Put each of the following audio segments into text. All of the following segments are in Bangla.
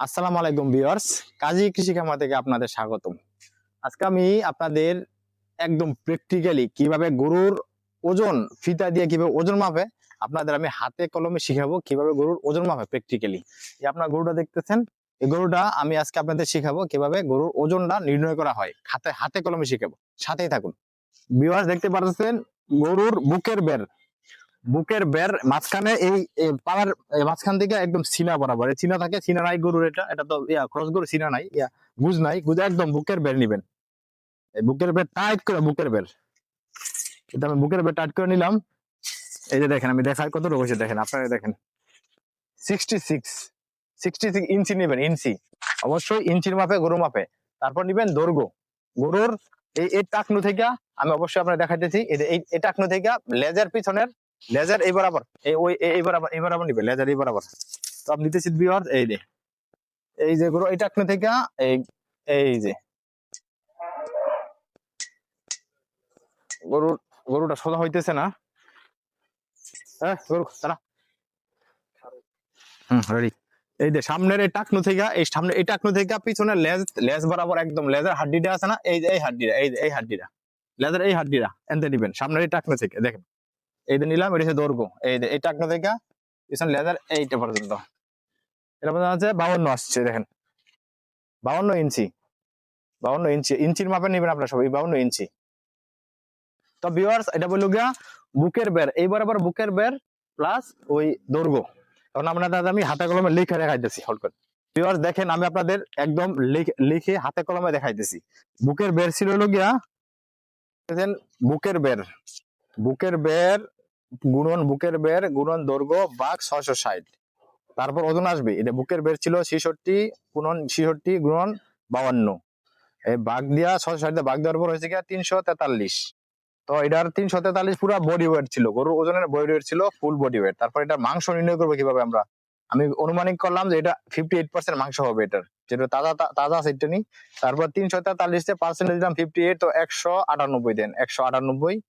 আসসালামু আলাইকুম ভিউয়ার্স, কাজী কৃষি খামার থেকে আপনাদের স্বাগতম। আজকে আমি আপনাদের একদম প্র্যাকটিক্যালি কিভাবে গরুর ওজন ফিতা দিয়ে কিভাবে ওজন মাপে আপনাদের আমি হাতে কলমে শিখাবো কিভাবে গরুর ওজন মাপে প্র্যাকটিক্যালি। এই আপনার গরুটা দেখতেছেন, এই গরুটা আমি আজকে আপনাদের শিখাবো কিভাবে গরুর ওজনটা নির্ণয় করা হয়, হাতে হাতে কলমে শিখাবো, সাথেই থাকুন। ভিউয়ার্স দেখতে পাচ্ছেন গরুর বুকের বের মাঝখানে এই পাড়ার মাঝখান থেকে একদম সিনা বরাবর সিনা থাকে, সিনা নাই গরুর, এটা তো ক্রস গরু, সিনা নাই, গুজ নাই, গুজ একদম বুকের বের নিবেন। এই বুকের বের টাইট করে, বুকের বের এটা আমি বুকের বের টাইট করে নিলাম। এই যে দেখেন, আমি দেখাই কত রয়েছে, দেখেন আপনারা দেখেন 66 ইঞ্চি নিবেন, ইঞ্চি অবশ্যই ইঞ্চির মাপে, গরু মাপে। তারপর নিবেন দৈর্ঘ্য গরুর এই টাকনু থেকে, আমি অবশ্যই আপনার দেখাইতেছি, এই টাকনু থেকে লেজের পিছনের লেজার এই বরাবর, এই বরাবর নিবে লেজার এই বরাবর। তো আপনি নিতেছি ভিউয়ার্স, এই যে গরু এই টাকনু থেকে এই এই যে গরুটা সোজা হইতেছে না, গরু তারা রেডি। এই যে সামনের এই টাকনু থেকে, এই সামনে এই টাকনু থেকে পিছনের লেজ বরাবর একদম লেজার হাড্ডিটা আছে না, এই হাড্ডিটা, এই হাড্ডিটা লেজার, এই হাড্ডিটা এনতে নিবেন সামনের এই টাকনু থেকে। দেখেন এই যে নিলাম, এটা হচ্ছে দৈর্ঘ্য, এই যে এই টাকনু থেকে পিছন লেজার এইটা পর্যন্ত, এটা পর্যন্ত আছে 52 আসছে। দেখেন 52 ইঞ্চি, 52 ইঞ্চি, ইঞ্চির মাপে নিবেন আপনার সবাই 52 ইঞ্চি। তো ভিউয়ার্স এটা বললো গিয়া বুকের বের, এই বরাবর বুকের বের প্লাস ওই দৈর্ঘ্য। তখন আপনাদের আমি হাতে কলমে লিখে দেখাইতেছি, হল করে ভিউয়ার্স দেখেন, আমি আপনাদের একদম লিখে হাতে কলমে দেখাইতেছি। বুকের বের ছিল হলো গিয়া, বুকের বের, বুকের বের বুকের বের গুণন দৈর্ঘ্য ভাগ 660। তারপর ওজন আসবে, এটা বুকের বের ছিল 66 গুণন 66 গুণন 52, এই ভাগ দিয়া 660 ভাগ দেওয়ার পর হয়েছে গিয়া 343। তো এটার 343 পুরো বডি ওয়েট ছিল, গরুর ওজনের বডি ওয়েট ছিল, ফুল বডি ওয়েট। তারপর এটা মাংস নির্ণয় করবো কিভাবে আমরা, আমি অনুমানিক করলাম যে এটা 58% মাংস হবে, এটার যেটা তাজা তাজা আছে এটা নি। তারপর 343 পার্সেন্টেজ দিলাম 58, তো 198 দেন, 198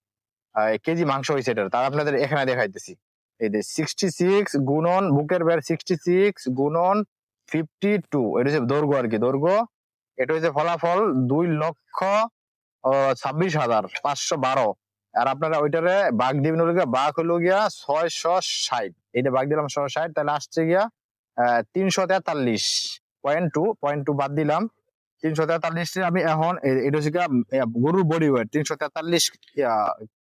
কেজি মাংস হয়েছে এটার। তার আপনাদের এখানে দেখাইতেছি, এই যে 66 গুণন বুকের বের 66 গুণন 52, এটা হচ্ছে দৈর্ঘ্য আর কি, দৈর্ঘ্য। এটা হচ্ছে ফলাফল 2,26,512। আর আপনারা ওইটারে বাঘ দিবেন হলো গিয়া, বাঘ হলো গিয়া 660, এইটা বাঘ দিলাম 660, তাহলে আসছে গিয়া 343.2 বাদ দিলাম 343। আমি এখন এটা হচ্ছে গরুর body weight 343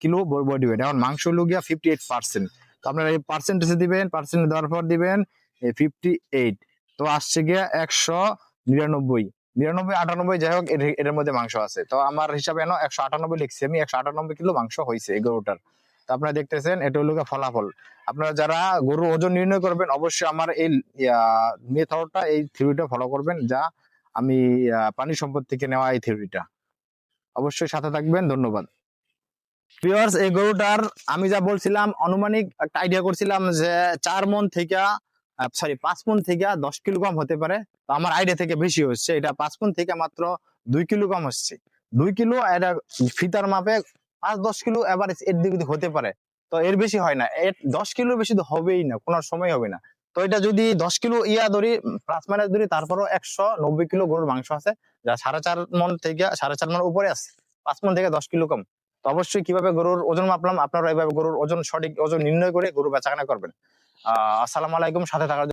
kilo body weight, এখন মাংস হলো গিয়া 58%। তো আপনারা এই পার্সেন্টেজে দিবেন, পার্সেন্ট দেওয়ার পর দিবেন 58, তো আসছে গিয়া 199, 99 98 যাই হোক, এর মধ্যে মাংস আছে। তো আমার হিসাবে 198 লিখছি, আমি 198 কিলো মাংস হয়েছে এই গরুটার। তো আপনারা দেখতেছেন এটা হলো ফলাফল। আপনারা যারা গরুর ওজন নির্ণয় করবেন অবশ্যই আমার এই মেথডটা, এই থিওরিটা ফলো করবেন, যা আমি প্রাণী সম্পদ থেকে নেওয়া এই থিওরিটা। অবশ্যই সাথে থাকবেন, ধন্যবাদ। ভিউয়ার্স এই গরুটার আমি যা বলছিলাম, আনুমানিক একটা আইডিয়া করছিলাম যে 4 মণ থেকে 5 মণ থেকে 10 কিলো কম হতে পারে। তো আমার আইডিয়া থেকে বেশি হচ্ছে, এটা 5 মণ থেকে মাত্র 2 কিলো কম হচ্ছে। 2 কিলো এটা ফিতার মাপে 5-10 কিলো এভারেজ এর দিক হতে পারে, তো এর বেশি হয় না, এর 10 কিলো বেশি তো হবেই না, কোনো সময় হবে না। তো এটা যদি 10 কিলো ধরি, প্লাস মাইনাস ধরি, তারপরও 190 কিলো গরুর মাংস আছে, যা 4.5 মণ থেকে 4.5 মণ উপরে আছে, 5 মণ থেকে 10 কিলো কম। তো অবশ্যই কিভাবে গরুর ওজন মাপলাম, আপনারা এইভাবে গরুর ওজন, সঠিক ওজন নির্ণয় করে গরু বেচাকেনা করবেন। আসসালামু আলাইকুম, সাথে থাকার